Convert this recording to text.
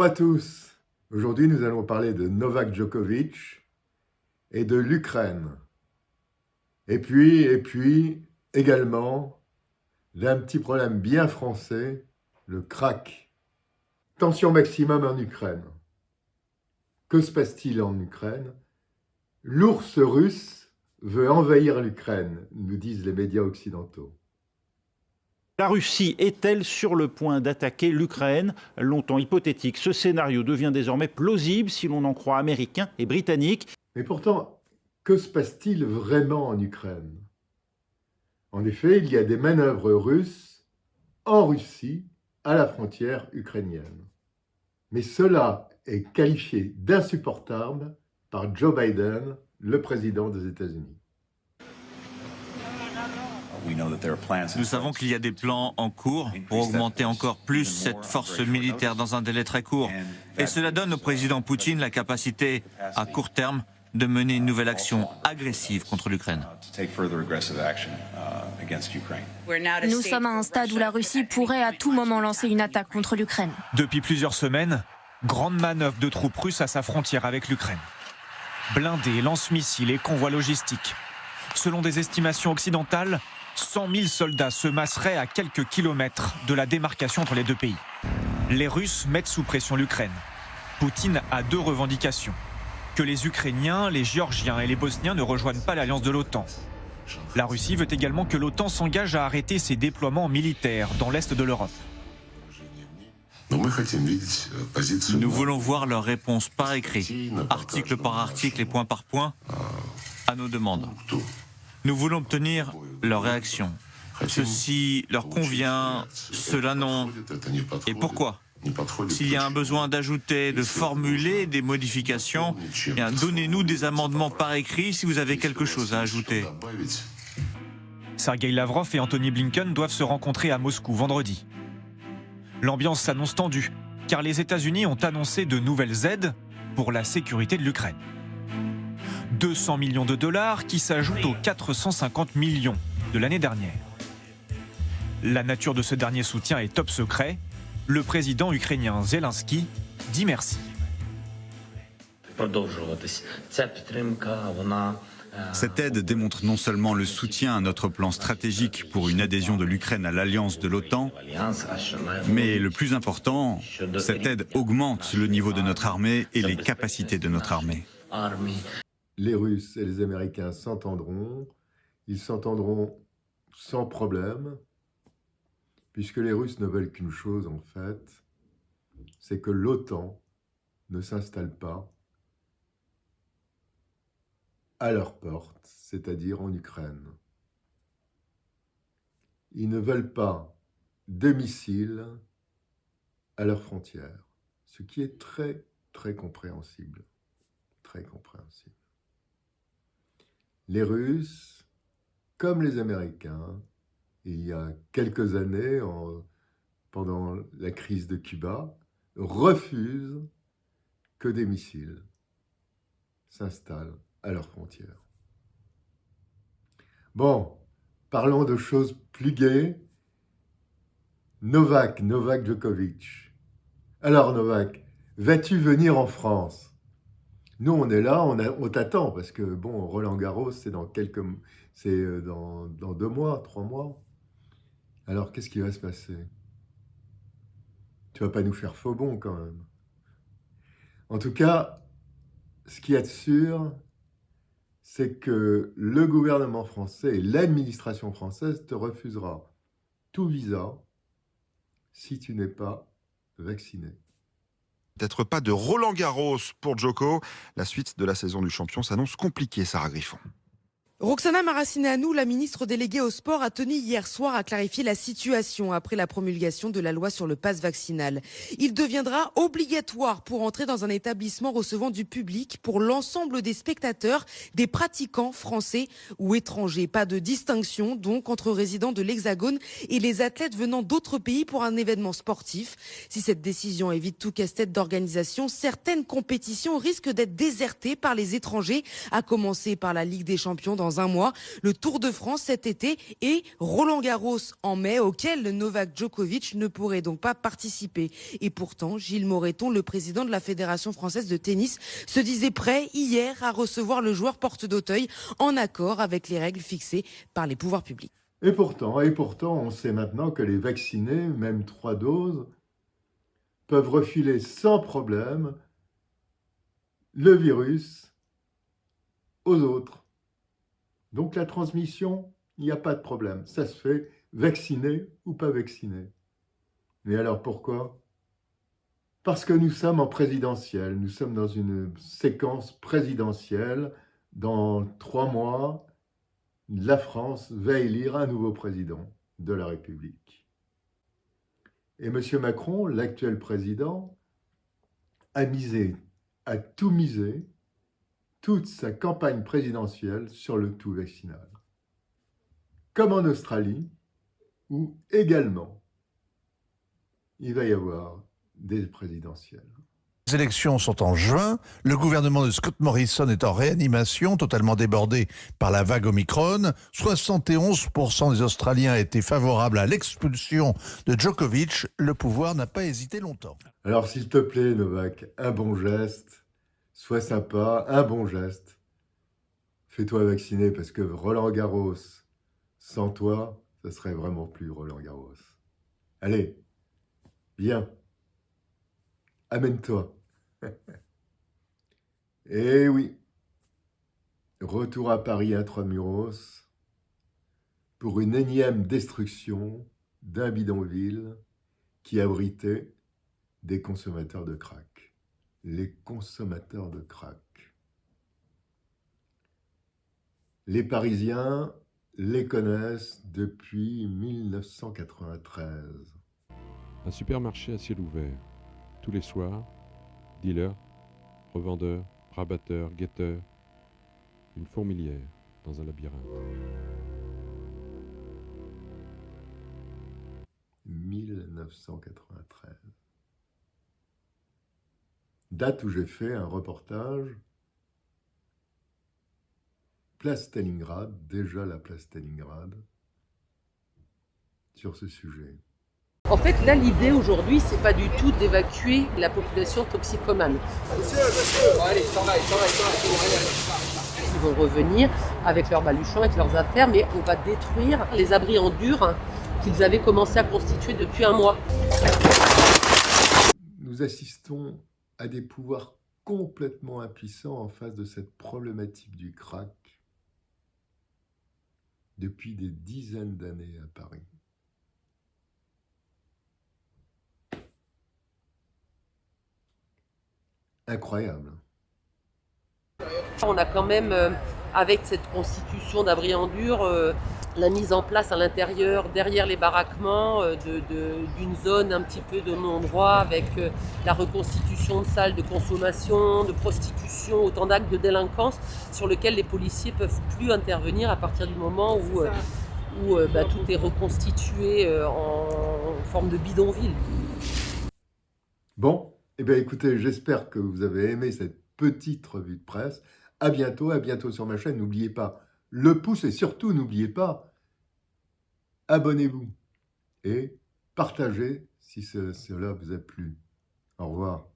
à tous. Aujourd'hui, nous allons parler de Novak Djokovic et de l'Ukraine. Et puis, également, d'un petit problème bien français, le crack. Tension maximum en Ukraine. Que se passe-t-il en Ukraine? L'ours russe veut envahir l'Ukraine, nous disent les médias occidentaux. La Russie est-elle sur le point d'attaquer l'Ukraine? Longtemps hypothétique, ce scénario devient désormais plausible si l'on en croit américains et britanniques. Mais pourtant, que se passe-t-il vraiment en Ukraine? En effet, il y a des manœuvres russes en Russie, à la frontière ukrainienne. Mais cela est qualifié d'insupportable par Joe Biden, le président des États-Unis. Nous savons qu'il y a des plans en cours pour augmenter encore plus cette force militaire dans un délai très court. Et cela donne au président Poutine la capacité, à court terme, de mener une nouvelle action agressive contre l'Ukraine. Nous sommes à un stade où la Russie pourrait à tout moment lancer une attaque contre l'Ukraine. Depuis plusieurs semaines, grande manœuvre de troupes russes à sa frontière avec l'Ukraine. Blindés, lance-missiles et convois logistiques. Selon des estimations occidentales, 100 000 soldats se masseraient à quelques kilomètres de la démarcation entre les deux pays. Les Russes mettent sous pression l'Ukraine. Poutine a deux revendications. Que les Ukrainiens, les Géorgiens et les Bosniens ne rejoignent pas l'alliance de l'OTAN. La Russie veut également que l'OTAN s'engage à arrêter ses déploiements militaires dans l'est de l'Europe. Nous voulons voir leur réponse par écrit, article par article et point par point, à nos demandes. Nous voulons obtenir leur réaction. Ceci leur convient, cela non. Et pourquoi? S'il y a un besoin d'ajouter, de formuler des modifications, donnez-nous des amendements par écrit si vous avez quelque chose à ajouter. Sergueï Lavrov et Antony Blinken doivent se rencontrer à Moscou vendredi. L'ambiance s'annonce tendue, car les États-Unis ont annoncé de nouvelles aides pour la sécurité de l'Ukraine. 200 millions de dollars qui s'ajoutent aux 450 millions de l'année dernière. La nature de ce dernier soutien est top secret. Le président ukrainien Zelensky dit merci. Cette aide démontre non seulement le soutien à notre plan stratégique pour une adhésion de l'Ukraine à l'alliance de l'OTAN, mais le plus important, cette aide augmente le niveau de notre armée et les capacités de notre armée. Les Russes et les Américains s'entendront, ils s'entendront sans problème, puisque les Russes ne veulent qu'une chose en fait, c'est que l'OTAN ne s'installe pas à leur porte, c'est-à-dire en Ukraine. Ils ne veulent pas de missiles à leurs frontières, ce qui est très, très compréhensible. Très compréhensible. Les Russes, comme les Américains, il y a quelques années, pendant la crise de Cuba, refusent que des missiles s'installent à leurs frontières. Bon, parlons de choses plus gaies. Novak Djokovic. Alors Novak, vas-tu venir en France? Nous, on est là, on t'attend, parce que, bon, Roland-Garros, c'est dans 2 mois, 3 mois. Alors, qu'est-ce qui va se passer? Tu vas pas nous faire faux bon, quand même. En tout cas, ce qu'il y a de sûr, c'est que le gouvernement français et l'administration française te refusera tout visa si tu n'es pas vacciné. Peut-être pas de Roland-Garros pour Djoko. La suite de la saison du champion s'annonce compliquée, Sarah Griffon. Roxana Maracineanu, la ministre déléguée au sport, a tenu hier soir à clarifier la situation après la promulgation de la loi sur le pass vaccinal. Il deviendra obligatoire pour entrer dans un établissement recevant du public pour l'ensemble des spectateurs, des pratiquants français ou étrangers. Pas de distinction donc entre résidents de l'Hexagone et les athlètes venant d'autres pays pour un événement sportif. Si cette décision évite tout casse-tête d'organisation, certaines compétitions risquent d'être désertées par les étrangers, à commencer par la Ligue des Champions dans dans un mois, le Tour de France cet été et Roland-Garros en mai, auquel Novak Djokovic ne pourrait donc pas participer. Et pourtant, Gilles Moreton, le président de la Fédération française de tennis, se disait prêt hier à recevoir le joueur porte d'Auteuil en accord avec les règles fixées par les pouvoirs publics. Et pourtant, on sait maintenant que les vaccinés, même 3 doses, peuvent refiler sans problème le virus aux autres. Donc la transmission, il n'y a pas de problème. Ça se fait vacciné ou pas vacciné. Mais alors pourquoi? Parce que nous sommes en présidentielle. Nous sommes dans une séquence présidentielle. Dans 3 mois, la France va élire un nouveau président de la République. Et M. Macron, l'actuel président, a tout misé, toute sa campagne présidentielle sur le tout vaccinal. Comme en Australie, où également il va y avoir des présidentielles. Les élections sont en juin. Le gouvernement de Scott Morrison est en réanimation, totalement débordé par la vague Omicron. 71% des Australiens étaient favorables à l'expulsion de Djokovic. Le pouvoir n'a pas hésité longtemps. Alors s'il te plaît, Novak, un bon geste, sois sympa, un bon geste. Fais-toi vacciner parce que Roland-Garros, sans toi, ça serait vraiment plus Roland-Garros. Allez, viens. Amène-toi. Eh oui, retour à Paris intramuros pour une énième destruction d'un bidonville qui abritait des consommateurs de crack. Les consommateurs de crack. Les Parisiens les connaissent depuis 1993. Un supermarché à ciel ouvert. Tous les soirs, dealers, revendeurs, rabatteurs, guetteurs, une fourmilière dans un labyrinthe. 1993. Date où j'ai fait un reportage place Stalingrad, déjà la place Stalingrad, sur ce sujet. En fait, là, l'idée aujourd'hui, c'est pas du tout d'évacuer la population toxicomane. Ils vont revenir avec leurs baluchons, avec leurs affaires, mais on va détruire les abris en dur qu'ils avaient commencé à constituer depuis un mois. Nous assistons à des pouvoirs complètement impuissants en face de cette problématique du crack depuis des dizaines d'années à Paris. Incroyable. On a quand même, avec cette constitution d'abri en dur, la mise en place à l'intérieur, derrière les baraquements, d'une zone un petit peu de non-droit, avec la reconstitution de salles de consommation, de prostitution, autant d'actes de délinquance sur lesquels les policiers ne peuvent plus intervenir à partir du moment où tout est reconstitué en forme de bidonville. Bon. Eh bien, écoutez, j'espère que vous avez aimé cette petite revue de presse. À bientôt sur ma chaîne. N'oubliez pas le pouce et surtout, n'oubliez pas, abonnez-vous et partagez si cela vous a plu. Au revoir.